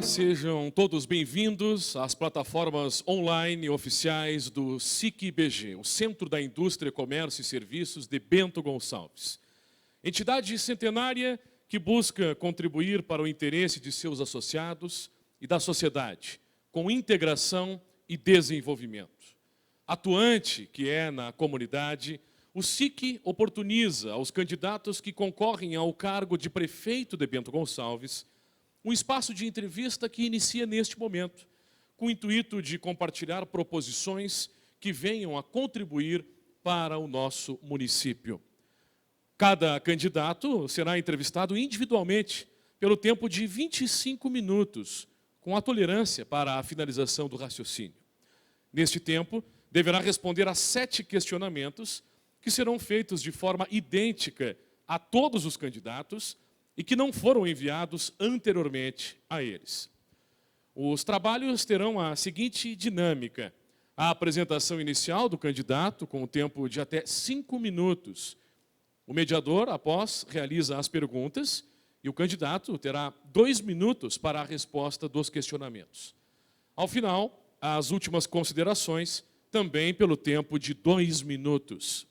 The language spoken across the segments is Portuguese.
Sejam todos bem-vindos às plataformas online oficiais do SIC-BG, o Centro da Indústria, Comércio e Serviços de Bento Gonçalves. Entidade centenária que busca contribuir para o interesse de seus associados e da sociedade, com integração e desenvolvimento. Atuante que é na comunidade, o SIC oportuniza aos candidatos que concorrem ao cargo de prefeito de Bento Gonçalves um espaço de entrevista que inicia neste momento, com o intuito de compartilhar proposições que venham a contribuir para o nosso município. Cada candidato será entrevistado individualmente pelo tempo de 25 minutos, com a tolerância para a finalização do raciocínio. Neste tempo, deverá responder a 7 questionamentos que serão feitos de forma idêntica a todos os candidatos e que não foram enviados anteriormente a eles. Os trabalhos terão a seguinte dinâmica: a apresentação inicial do candidato, com o tempo de até 5 minutos. O mediador, após, realiza as perguntas e o candidato terá 2 minutos para a resposta dos questionamentos. Ao final, as últimas considerações, também pelo tempo de 2 minutos.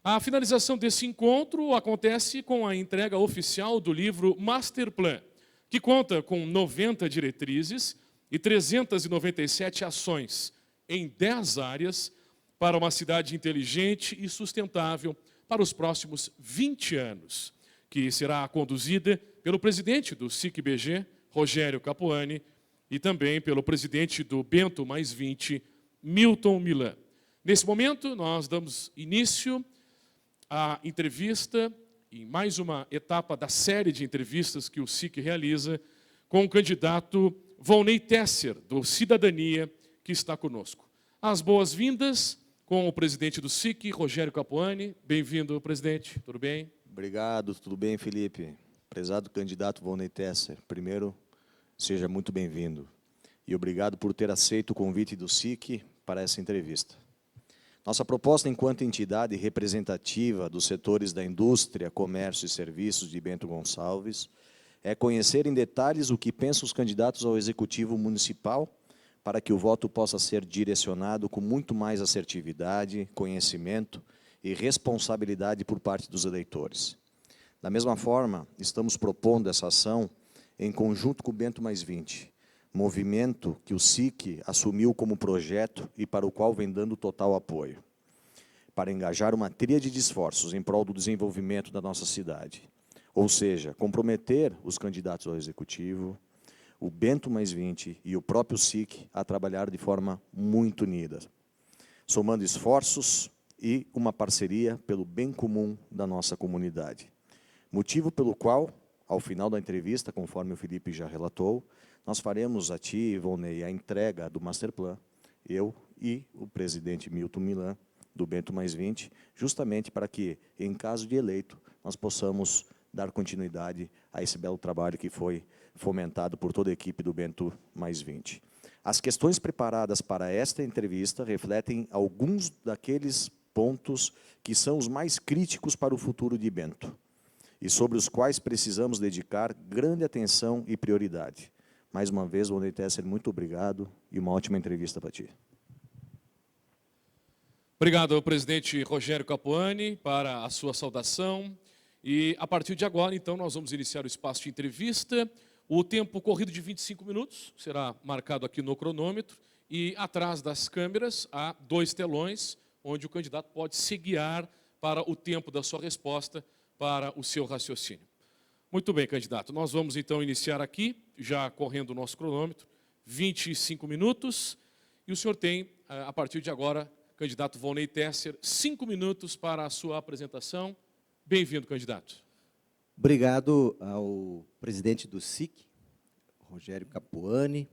A finalização desse encontro acontece com a entrega oficial do livro Master Plan, que conta com 90 diretrizes e 397 ações em 10 áreas para uma cidade inteligente e sustentável para os próximos 20 anos, que será conduzida pelo presidente do SIC-BG, Rogério Capuani, e também pelo presidente do Bento Mais 20, Milton Milan. Nesse momento, nós damos início à entrevista, em mais uma etapa da série de entrevistas que o SIC realiza, com o candidato Volney Tesser, do Cidadania, que está conosco. As boas-vindas com o presidente do SIC, Rogério Capuani. Bem-vindo, presidente. Tudo bem? Obrigado, tudo bem, Felipe? Prezado candidato Volney Tesser, primeiro, seja muito bem-vindo. E obrigado por ter aceito o convite do SIC para essa entrevista. Nossa proposta enquanto entidade representativa dos setores da indústria, comércio e serviços de Bento Gonçalves é conhecer em detalhes o que pensam os candidatos ao Executivo Municipal para que o voto possa ser direcionado com muito mais assertividade, conhecimento e responsabilidade por parte dos eleitores. Da mesma forma, estamos propondo essa ação em conjunto com o Bento Mais 20, movimento que o SIC assumiu como projeto e para o qual vem dando total apoio, para engajar uma tríade de esforços em prol do desenvolvimento da nossa cidade. Ou seja, comprometer os candidatos ao Executivo, o Bento Mais 20 e o próprio SIC a trabalhar de forma muito unida, somando esforços e uma parceria pelo bem comum da nossa comunidade. Motivo pelo qual, ao final da entrevista, conforme o Felipe já relatou, nós faremos a ti, Volney, a entrega do Master Plan, eu e o presidente Milton Milan, do Bento Mais 20, justamente para que, em caso de eleito, nós possamos dar continuidade a esse belo trabalho que foi fomentado por toda a equipe do Bento Mais 20. As questões preparadas para esta entrevista refletem alguns daqueles pontos que são os mais críticos para o futuro de Bento e sobre os quais precisamos dedicar grande atenção e prioridade. Mais uma vez, Volney Tesser, muito obrigado e uma ótima entrevista para ti. Obrigado ao presidente Rogério Capuani para a sua saudação. E a partir de agora, então, nós vamos iniciar o espaço de entrevista. O tempo corrido de 25 minutos será marcado aqui no cronômetro e atrás das câmeras há 2 telões onde o candidato pode se guiar para o tempo da sua resposta, para o seu raciocínio. Muito bem, candidato. Nós vamos, então, iniciar aqui, já correndo o nosso cronômetro, 25 minutos. E o senhor tem, a partir de agora, candidato Volney Tesser, 5 minutos para a sua apresentação. Bem-vindo, candidato. Obrigado ao presidente do SIC, Rogério Capuani,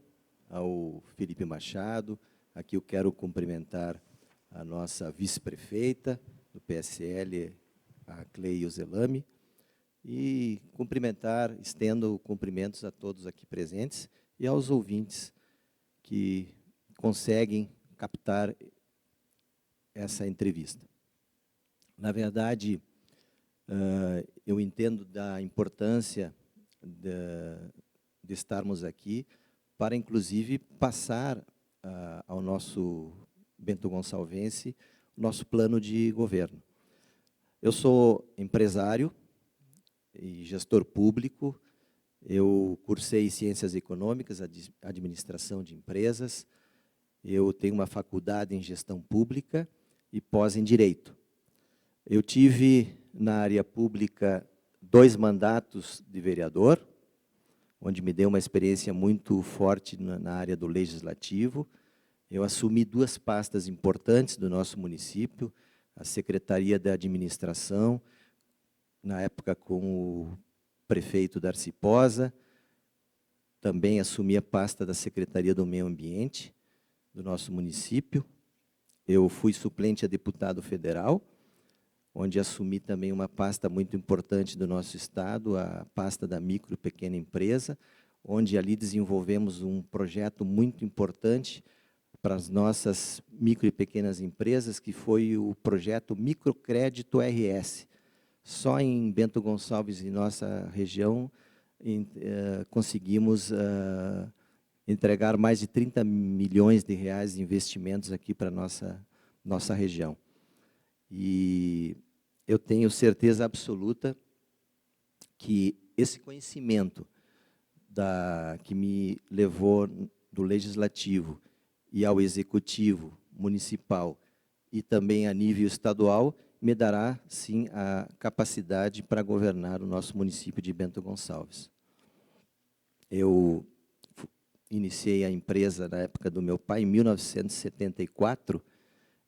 ao Felipe Machado. Aqui eu quero cumprimentar a nossa vice-prefeita do PSL, a Cleio Zelami, e cumprimentar, estendo cumprimentos a todos aqui presentes e aos ouvintes que conseguem captar essa entrevista. Na verdade, eu entendo da importância de estarmos aqui para, inclusive, passar ao nosso Bento Gonçalvense o nosso plano de governo. Eu sou empresário e gestor público, eu cursei Ciências Econômicas, Administração de Empresas, eu tenho uma faculdade em Gestão Pública e pós em Direito. Eu tive, na área pública, 2 mandatos de vereador, onde me deu uma experiência muito forte na área do Legislativo. Eu assumi 2 pastas importantes do nosso município, a Secretaria da Administração, na época com o prefeito Darcy Posa, também assumi a pasta da Secretaria do Meio Ambiente do nosso município. Eu fui suplente a deputado federal, onde assumi também uma pasta muito importante do nosso estado, a pasta da micro e pequena empresa, onde ali desenvolvemos um projeto muito importante para as nossas micro e pequenas empresas, que foi o projeto Microcrédito RS. Só em Bento Gonçalves, em nossa região, conseguimos entregar mais de 30 milhões de reais de investimentos aqui para a nossa região. E eu tenho certeza absoluta que esse conhecimento que me levou do Legislativo e ao Executivo Municipal e também a nível estadual, me dará, sim, a capacidade para governar o nosso município de Bento Gonçalves. Eu iniciei a empresa na época do meu pai, em 1974,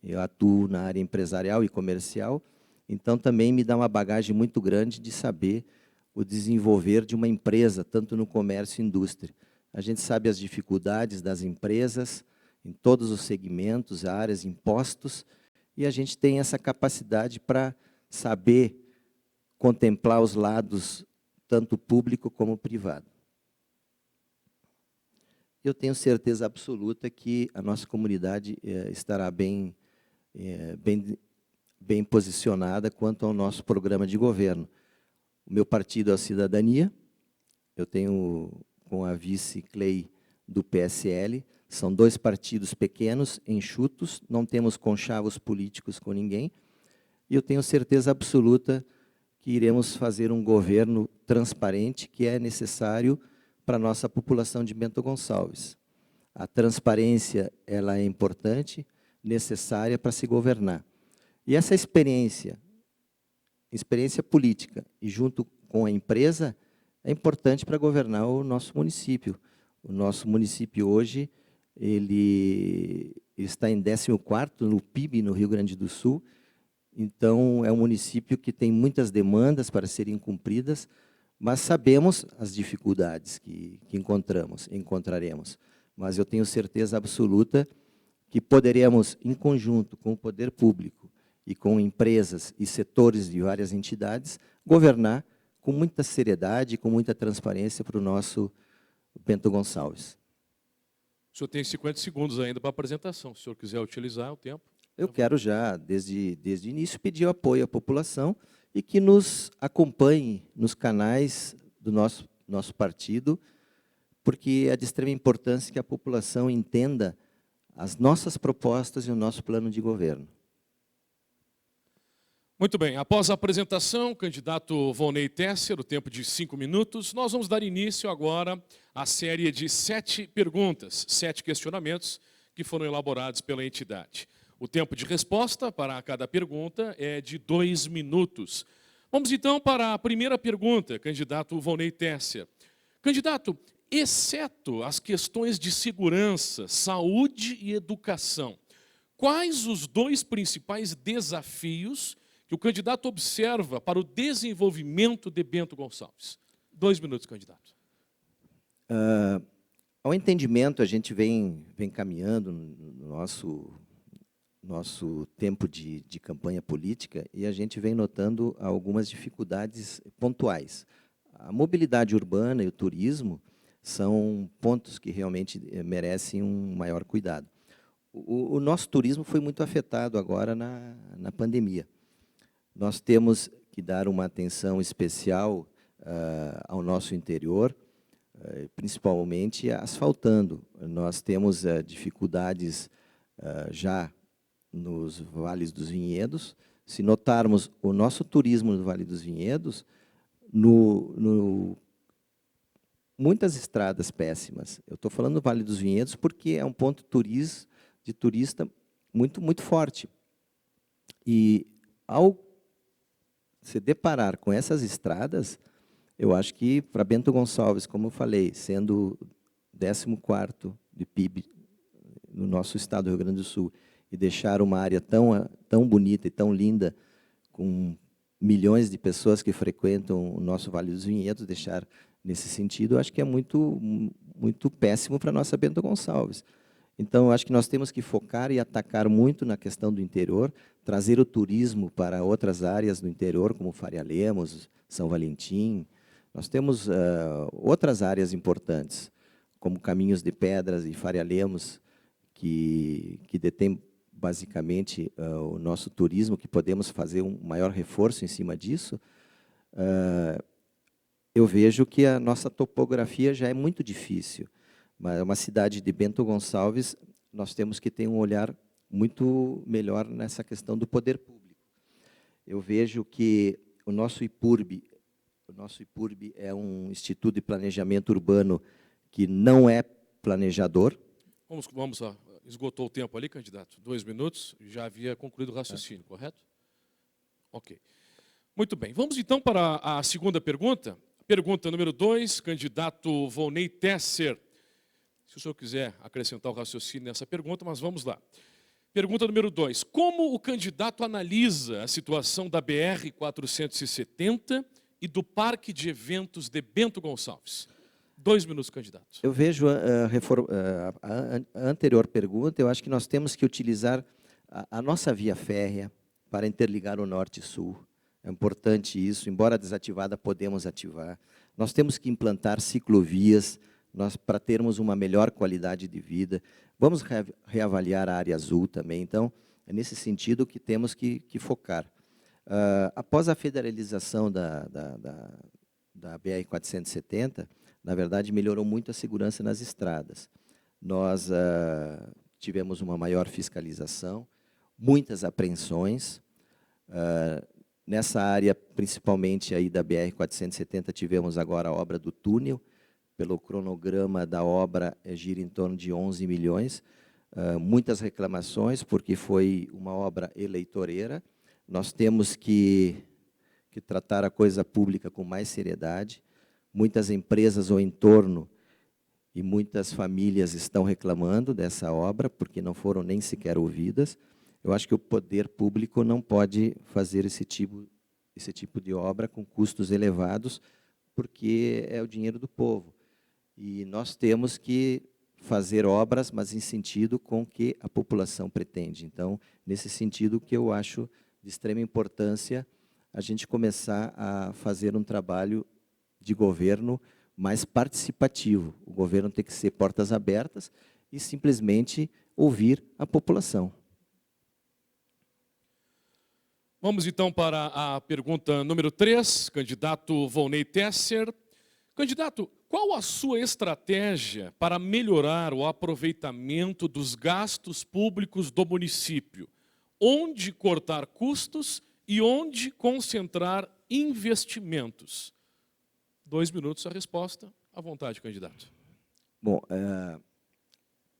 eu atuo na área empresarial e comercial, então também me dá uma bagagem muito grande de saber o desenvolver de uma empresa, tanto no comércio e indústria. A gente sabe as dificuldades das empresas, em todos os segmentos, áreas, impostos, e a gente tem essa capacidade para saber contemplar os lados, tanto público como privado. Eu tenho certeza absoluta que a nossa comunidade estará bem posicionada quanto ao nosso programa de governo. O meu partido é a Cidadania, eu tenho com a vice Clay do PSL, são 2 partidos pequenos, enxutos, não temos conchavos políticos com ninguém, e eu tenho certeza absoluta que iremos fazer um governo transparente, que é necessário para a nossa população de Bento Gonçalves. A transparência ela é importante, necessária para se governar. E essa experiência política, e junto com a empresa, é importante para governar o nosso município. O nosso município hoje ele está em 14º no PIB no Rio Grande do Sul, então é um município que tem muitas demandas para serem cumpridas, mas sabemos as dificuldades que encontraremos. Mas eu tenho certeza absoluta que poderemos, em conjunto com o poder público e com empresas e setores de várias entidades, governar com muita seriedade, com muita transparência para o nosso Bento Gonçalves. O senhor tem 50 segundos ainda para a apresentação, se o senhor quiser utilizar o tempo. Eu quero já, desde o início, pedir o apoio à população e que nos acompanhe nos canais do nosso partido, porque é de extrema importância que a população entenda as nossas propostas e o nosso plano de governo. Muito bem, após a apresentação, o candidato Volney Tesser, o tempo de 5 minutos, nós vamos dar início agora à série de 7 perguntas, 7 questionamentos que foram elaborados pela entidade. O tempo de resposta para cada pergunta é de 2 minutos. Vamos então para a primeira pergunta, candidato Volney Tesser. Candidato, exceto as questões de segurança, saúde e educação, quais os 2 principais desafios que o candidato observa para o desenvolvimento de Bento Gonçalves? 2 minutos, candidato. Ao entendimento, a gente vem caminhando no nosso tempo de campanha política e a gente vem notando algumas dificuldades pontuais. A mobilidade urbana e o turismo são pontos que realmente merecem um maior cuidado. O nosso turismo foi muito afetado agora na pandemia. Nós temos que dar uma atenção especial ao nosso interior, principalmente asfaltando. Nós temos dificuldades já nos vales dos vinhedos. Se notarmos o nosso turismo no Vale dos Vinhedos, muitas estradas péssimas. Eu estou falando do Vale dos Vinhedos porque é um ponto de turista muito forte. E, ao se deparar com essas estradas, eu acho que, para Bento Gonçalves, como eu falei, sendo 14º de PIB no nosso estado do Rio Grande do Sul, e deixar uma área tão bonita e tão linda, com milhões de pessoas que frequentam o nosso Vale dos Vinhedos, deixar nesse sentido, eu acho que é muito péssimo para a nossa Bento Gonçalves. Então, eu acho que nós temos que focar e atacar muito na questão do interior, trazer o turismo para outras áreas do interior, como Faria Lemos, São Valentim. Nós temos outras áreas importantes, como Caminhos de Pedras e Faria Lemos, que detém basicamente o nosso turismo, que podemos fazer um maior reforço em cima disso. Eu vejo que a nossa topografia já é muito difícil. Mas uma cidade de Bento Gonçalves, nós temos que ter um olhar muito melhor nessa questão do poder público. Eu vejo que o nosso IPURB é um Instituto de Planejamento Urbano que não é planejador. Vamos lá. Esgotou o tempo ali, candidato? 2 minutos, já havia concluído o raciocínio, correto? Ok. Muito bem. Vamos, então, para a segunda pergunta. Pergunta número 2, candidato Volney Tesser. Se o senhor quiser acrescentar o raciocínio nessa pergunta, mas vamos lá. Pergunta número 2. Como o candidato analisa a situação da BR-470 e do Parque de Eventos de Bento Gonçalves? 2 minutos, candidato. Eu vejo a anterior pergunta, eu acho que nós temos que utilizar a nossa via férrea para interligar o norte e sul. É importante isso, embora desativada, podemos ativar. Nós temos que implantar ciclovias para termos uma melhor qualidade de vida. Vamos reavaliar a área azul também. Então, é nesse sentido que temos que focar. Após a federalização da BR-470, na verdade, melhorou muito a segurança nas estradas. Nós tivemos uma maior fiscalização, muitas apreensões. Nessa área, principalmente aí da BR-470, tivemos agora a obra do túnel. Pelo cronograma da obra, gira em torno de 11 milhões. Muitas reclamações, porque foi uma obra eleitoreira. Nós temos que tratar a coisa pública com mais seriedade. Muitas empresas ao entorno e muitas famílias estão reclamando dessa obra, porque não foram nem sequer ouvidas. Eu acho que o poder público não pode fazer esse tipo de obra com custos elevados, porque é o dinheiro do povo. E nós temos que fazer obras, mas em sentido com que a população pretende. Então, nesse sentido que eu acho de extrema importância a gente começar a fazer um trabalho de governo mais participativo. O governo tem que ser portas abertas e simplesmente ouvir a população. Vamos, então, para a pergunta número 3, candidato Volney Tesser. Candidato, qual a sua estratégia para melhorar o aproveitamento dos gastos públicos do município? Onde cortar custos e onde concentrar investimentos? 2 minutos a resposta. À vontade, candidato. Bom,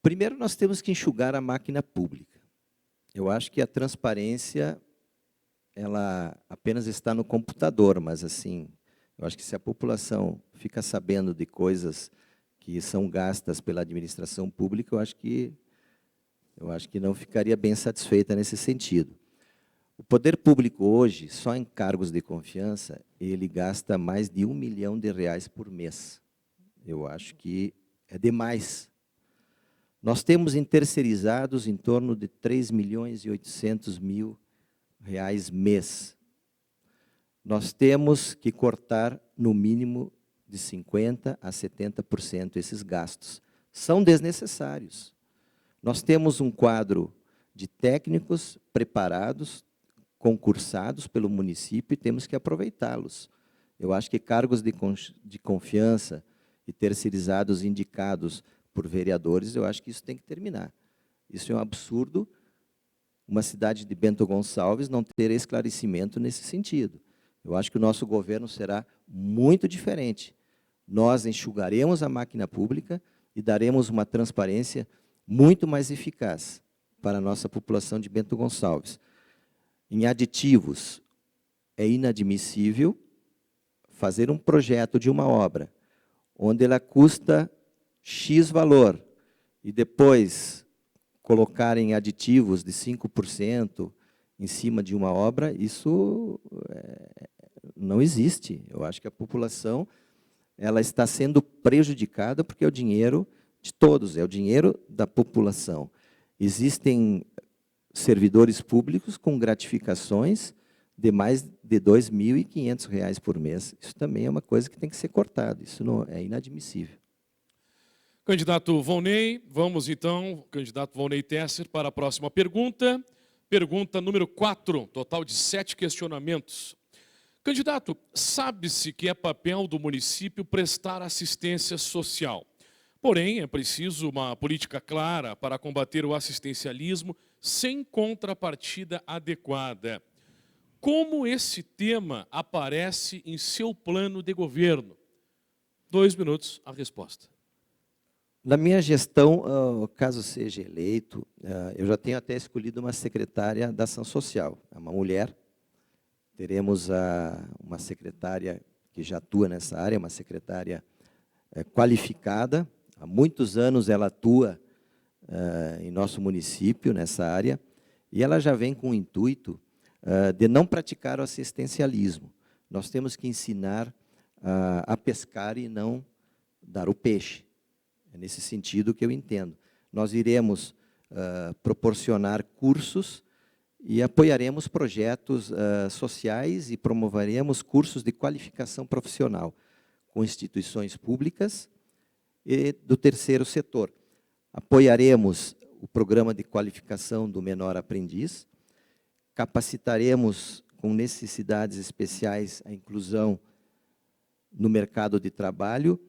primeiro nós temos que enxugar a máquina pública. Eu acho que a transparência ela apenas está no computador, mas assim, eu acho que se a população fica sabendo de coisas que são gastas pela administração pública, eu acho que não ficaria bem satisfeita nesse sentido. O poder público hoje, só em cargos de confiança, ele gasta mais de R$1 milhão por mês. Eu acho que é demais. Nós temos em terceirizados em torno de R$3.800.000 mês. Nós temos que cortar, no mínimo, de 50% a 70% esses gastos. São desnecessários. Nós temos um quadro de técnicos preparados, concursados pelo município, e temos que aproveitá-los. Eu acho que cargos de confiança e terceirizados indicados por vereadores, eu acho que isso tem que terminar. Isso é um absurdo, uma cidade de Bento Gonçalves não ter esclarecimento nesse sentido. Eu acho que o nosso governo será muito diferente. Nós enxugaremos a máquina pública e daremos uma transparência muito mais eficaz para a nossa população de Bento Gonçalves. Em aditivos, é inadmissível fazer um projeto de uma obra onde ela custa X valor e depois colocarem aditivos de 5% em cima de uma obra, isso não existe. Eu acho que a população ela está sendo prejudicada porque é o dinheiro de todos, é o dinheiro da população. Existem servidores públicos com gratificações de mais de R$ 2.500 por mês. Isso também é uma coisa que tem que ser cortado, isso não é inadmissível. Candidato Volney, vamos então, candidato Volney Tesser, para a próxima pergunta. Pergunta número 4, total de 7 questionamentos. Candidato, sabe-se que é papel do município prestar assistência social. Porém, é preciso uma política clara para combater o assistencialismo sem contrapartida adequada. Como esse tema aparece em seu plano de governo? 2 minutos a resposta. Na minha gestão, caso seja eleito, eu já tenho até escolhido uma secretária da ação social, é uma mulher. Teremos uma secretária que já atua nessa área, uma secretária qualificada. Há muitos anos ela atua em nosso município, nessa área, e ela já vem com o intuito de não praticar o assistencialismo. Nós temos que ensinar a pescar e não dar o peixe. É nesse sentido que eu entendo. Nós iremos proporcionar cursos e apoiaremos projetos sociais e promoveremos cursos de qualificação profissional com instituições públicas e do terceiro setor. Apoiaremos o programa de qualificação do menor aprendiz, capacitaremos com necessidades especiais a inclusão no mercado de trabalho,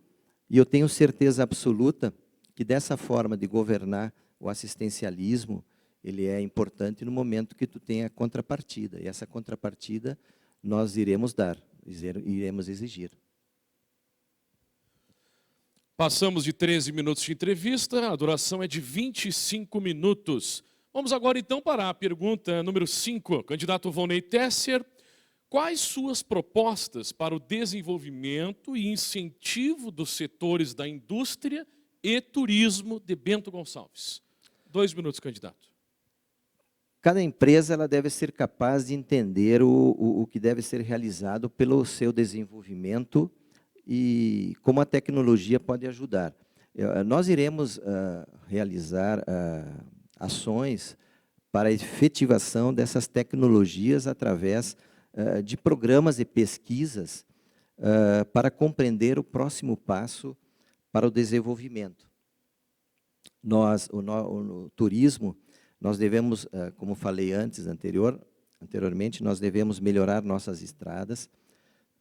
e eu tenho certeza absoluta que dessa forma de governar o assistencialismo, ele é importante no momento que tu tem a contrapartida, e essa contrapartida nós iremos dar, iremos exigir. Passamos de 13 minutos de entrevista, a duração é de 25 minutos. Vamos agora então para a pergunta número 5. Candidato Volney Tesser, quais suas propostas para o desenvolvimento e incentivo dos setores da indústria e turismo de Bento Gonçalves? 2 minutos, candidato. Cada empresa ela deve ser capaz de entender o que deve ser realizado pelo seu desenvolvimento e como a tecnologia pode ajudar. Nós iremos realizar ações para a efetivação dessas tecnologias através de programas e pesquisas para compreender o próximo passo para o desenvolvimento. No turismo, nós devemos, como falei anteriormente, nós devemos melhorar nossas estradas.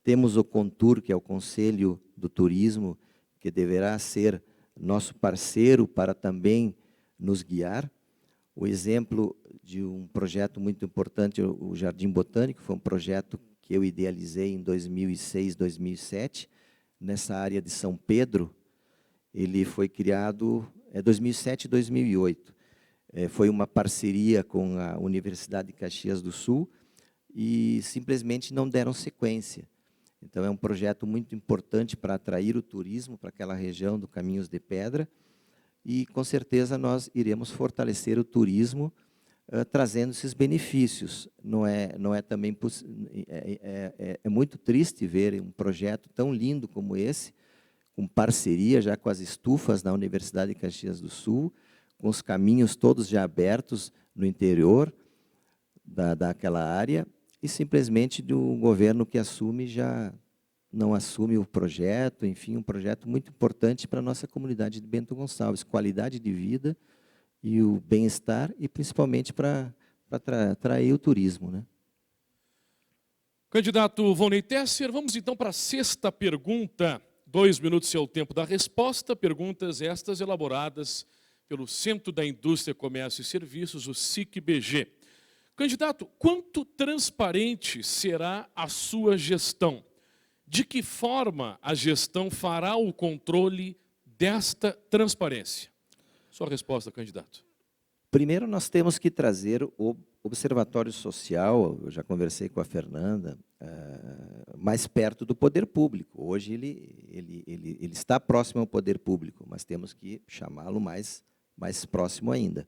Temos o Contur, que é o Conselho do Turismo, que deverá ser nosso parceiro para também nos guiar. O exemplo de um projeto muito importante, o Jardim Botânico, foi um projeto que eu idealizei em 2006, 2007, nessa área de São Pedro. Ele foi criado em 2007 e 2008. Foi uma parceria com a Universidade de Caxias do Sul e simplesmente não deram sequência. Então, é um projeto muito importante para atrair o turismo para aquela região do Caminhos de Pedra e, com certeza, nós iremos fortalecer o turismo trazendo esses benefícios. Não é também é muito triste ver um projeto tão lindo como esse, com parceria já com as estufas da Universidade de Caxias do Sul, com os caminhos todos já abertos no interior daquela área, e simplesmente do governo que assume já não assume o projeto, enfim, um projeto muito importante para a nossa comunidade de Bento Gonçalves, qualidade de vida e o bem-estar, e principalmente para atrair o turismo, né? Candidato Volney Tesser, vamos então para a 6ª pergunta. 2 minutos é o tempo da resposta. Perguntas estas elaboradas pelo Centro da Indústria, Comércio e Serviços, o SIC-BG. Candidato, quanto transparente será a sua gestão? De que forma a gestão fará o controle desta transparência? Sua resposta, candidato. Primeiro, nós temos que trazer o Observatório Social, eu já conversei com a Fernanda, mais perto do poder público. Hoje ele está próximo ao poder público, mas temos que chamá-lo mais próximo ainda.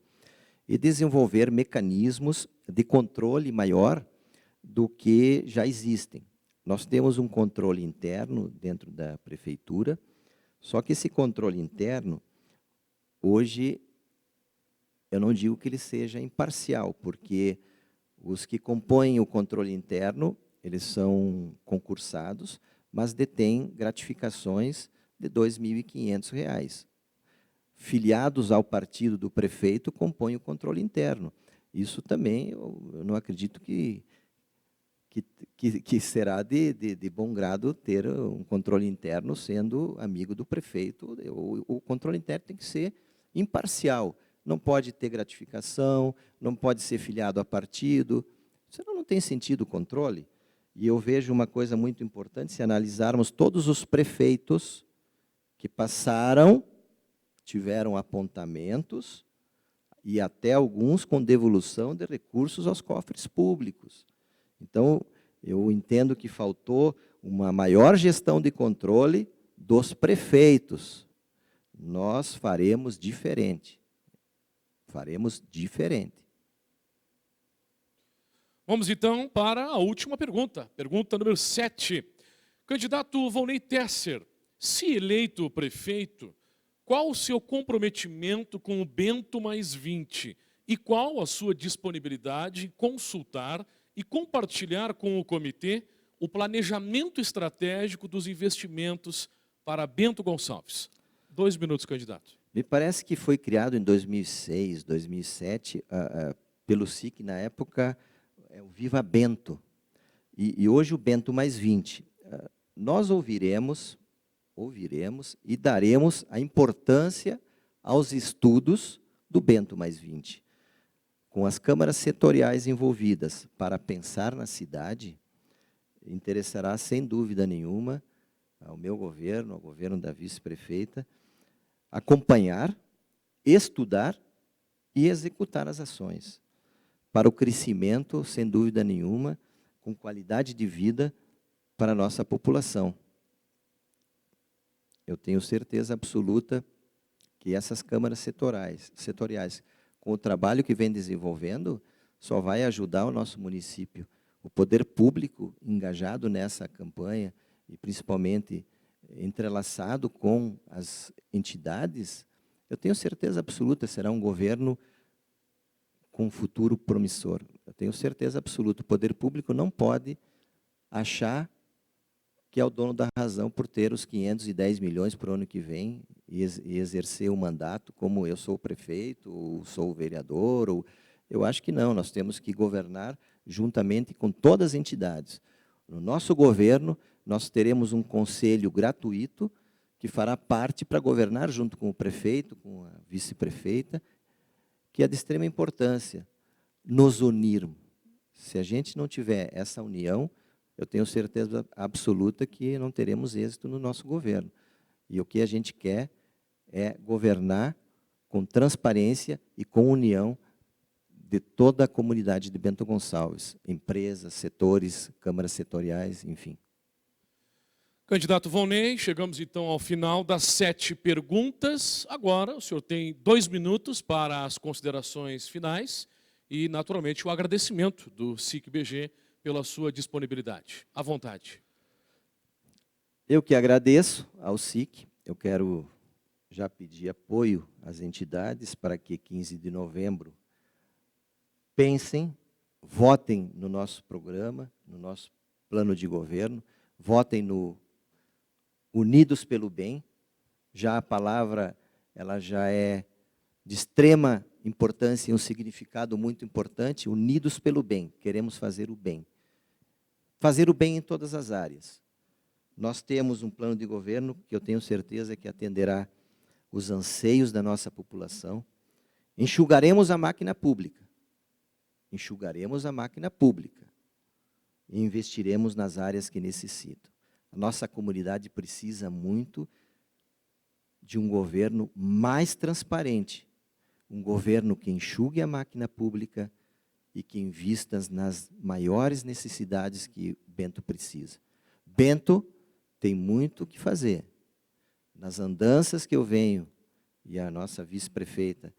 E desenvolver mecanismos de controle maior do que já existem. Nós temos um controle interno dentro da prefeitura, só que esse controle interno, hoje, eu não digo que ele seja imparcial, porque os que compõem o controle interno, eles são concursados, mas detêm gratificações de R$ 2.500. Filiados ao partido do prefeito, compõem o controle interno. Isso também, eu não acredito que será de bom grado ter um controle interno sendo amigo do prefeito. O controle interno tem que ser imparcial. Não pode ter gratificação, não pode ser filiado a partido. Senão não tem sentido o controle. E eu vejo uma coisa muito importante, se analisarmos todos os prefeitos que passaram, tiveram apontamentos, e até alguns com devolução de recursos aos cofres públicos. Então, eu entendo que faltou uma maior gestão de controle dos prefeitos. Nós faremos diferente. Faremos diferente. Vamos, então, para a última pergunta. Pergunta número 7. Candidato Volney Tesser, se eleito prefeito, qual o seu comprometimento com o Bento mais 20? E qual a sua disponibilidade em consultar e compartilhar com o comitê o planejamento estratégico dos investimentos para Bento Gonçalves? 2 minutos, candidato. Me parece que foi criado em 2006, 2007, pelo SIC, na época, o Viva Bento. E hoje o Bento mais 20. Nós ouviremos e daremos a importância aos estudos do Bento mais 20. Com as câmaras setoriais envolvidas para pensar na cidade, interessará, sem dúvida nenhuma, ao meu governo, ao governo da vice-prefeita, acompanhar, estudar e executar as ações para o crescimento, sem dúvida nenhuma, com qualidade de vida para a nossa população. Eu tenho certeza absoluta que essas câmaras setoriais, com o trabalho que vem desenvolvendo, só vai ajudar o nosso município. O poder público engajado nessa campanha, e principalmente entrelaçado com as entidades, eu tenho certeza absoluta, será um governo com um futuro promissor. Eu tenho certeza absoluta, o poder público não pode achar que é o dono da razão por ter os 510 milhões para o ano que vem e exercer o mandato, como eu sou o prefeito, ou sou o vereador. Eu acho que não, nós temos que governar juntamente com todas as entidades. No nosso governo, nós teremos um conselho gratuito que fará parte para governar junto com o prefeito, com a vice-prefeita, que é de extrema importância, nos unirmos. Se a gente não tiver essa união, eu tenho certeza absoluta que não teremos êxito no nosso governo. E o que a gente quer é governar com transparência e com união de toda a comunidade de Bento Gonçalves, empresas, setores, câmaras setoriais, enfim. Candidato Volney, chegamos então ao final das 7 perguntas. Agora o senhor tem 2 minutos para as considerações finais e, naturalmente, o agradecimento do SIC-BG pela sua disponibilidade. À vontade. Eu que agradeço ao SIC. Eu quero já pedir apoio às entidades para que 15 de novembro pensem, votem no nosso programa, no nosso plano de governo, votem no Unidos pelo Bem. Já a palavra ela já é de extrema importância e um significado muito importante. Unidos pelo bem, queremos fazer o bem. Fazer o bem em todas as áreas. Nós temos um plano de governo que eu tenho certeza que atenderá os anseios da nossa população. Enxugaremos a máquina pública. Enxugaremos a máquina pública. E investiremos nas áreas que necessitam. A nossa comunidade precisa muito de um governo mais transparente. Um governo que enxugue a máquina pública e que invista nas maiores necessidades que Bento precisa. Bento tem muito o que fazer. Nas andanças que eu venho, e a nossa vice-prefeita,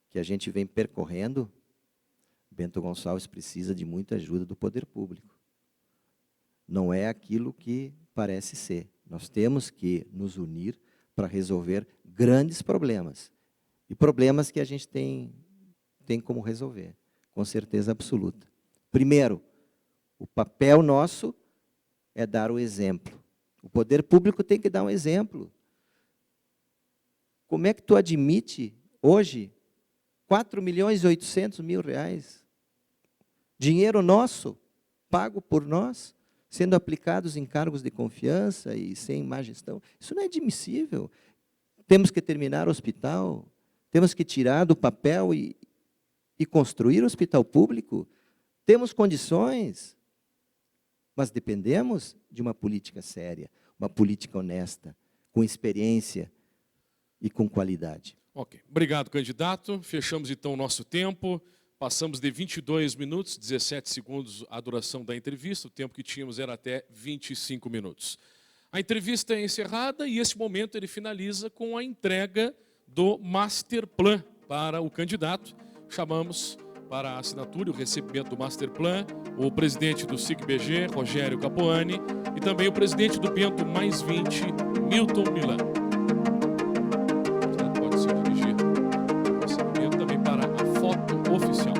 que a gente vem percorrendo, Bento Gonçalves precisa de muita ajuda do poder público. Não é aquilo que parece ser. Nós temos que nos unir para resolver grandes problemas. E problemas que a gente tem como resolver, com certeza absoluta. Primeiro, o papel nosso é dar o exemplo. O poder público tem que dar um exemplo. Como é que tu admite, hoje, 4.800.000 reais? Dinheiro nosso, pago por nós, sendo aplicados em cargos de confiança e sem má gestão. Isso não é admissível. Temos que terminar o hospital, temos que tirar do papel e construir o hospital público. Temos condições, mas dependemos de uma política séria, uma política honesta, com experiência e com qualidade. Ok. Obrigado, candidato. Fechamos, então, o nosso tempo. Passamos de 22 minutos, 17 segundos a duração da entrevista. O tempo que tínhamos era até 25 minutos. A entrevista é encerrada e, esse momento, ele finaliza com a entrega do Master Plan para o candidato. Chamamos para a assinatura e o recebimento do Master Plan o presidente do SIC-BG, Rogério Capuani, e também o presidente do Bento Mais 20, Milton Milan. Você pode se dirigir ao recebimento também para a foto oficial.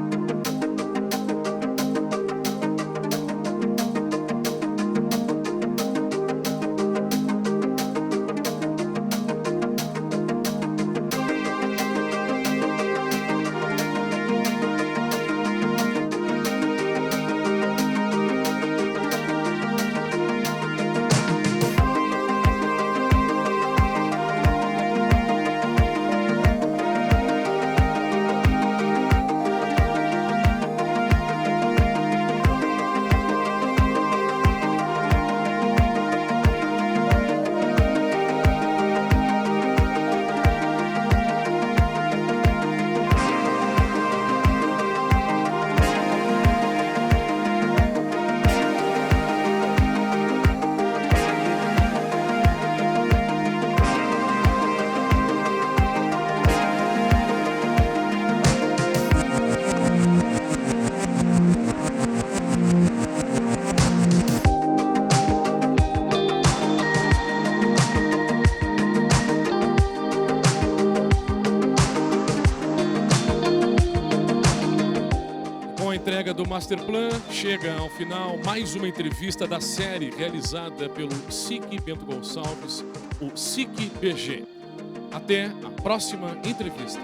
Do Master Plan, chega ao final mais uma entrevista da série realizada pelo SIC Bento Gonçalves, o SIC-BG. Até a próxima entrevista.